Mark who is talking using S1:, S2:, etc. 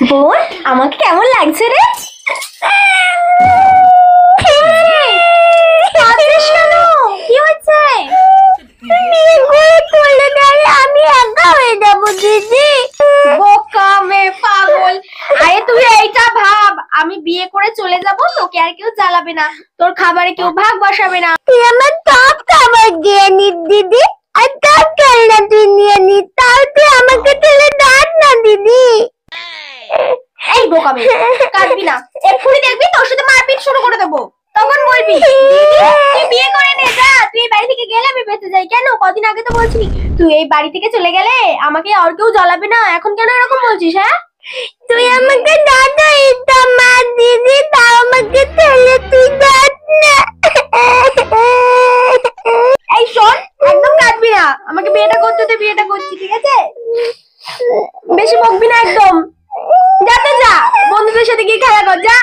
S1: বোন, আমাকে কেমন লাগছে রে? কি হচ্ছে? আমি একা হয়ে যাবো দিদি। বোকা মেয়ে, পাগল। আরে তুই এইটা ভাব, আমি বিয়ে করে চলে যাব, তোকে আর কেউ জ্বালাবে না, তোর খাবারে কেউ ভাগ বসাবে না। তুই আমার সব খাবার দিয়ে নিস দিদি, আর সব খেলনা তুই নিয়ে নিস, তাও তুই আমাকে ছেড়ে ডাক না দিদি। এই বোকা মেয়ে, কাঁদবি না, এক্ষুনি দেখবি তোর সাথে মারপিট শুরু করে দেবো, তখন বলবি তুই বিয়ে করে নে, যা, তুই এই বাড়ি থেকে গেলে আমি বেঁচে যাই। কেন, কদিন আগে তো বলছিলি তুই এই বাড়ি থেকে চলে গেলে আমাকে আর কেউ জ্বালাবে না, এখন কেন এরকম বলছিস? হ্যাঁ, তুই আমাকে দাদাই তো মা দিদি, তাও আমাকে ছেড়ে তুই যাস না। এই শোন, একদম কাঁদবি না, আমাকে বিয়েটা করতে দে, বিয়েটা করছি, ঠিক আছে? বেশি বকবি না একদম, যাতে যা, বন্ধুদের সাথে গিয়ে খেলা কর, যা।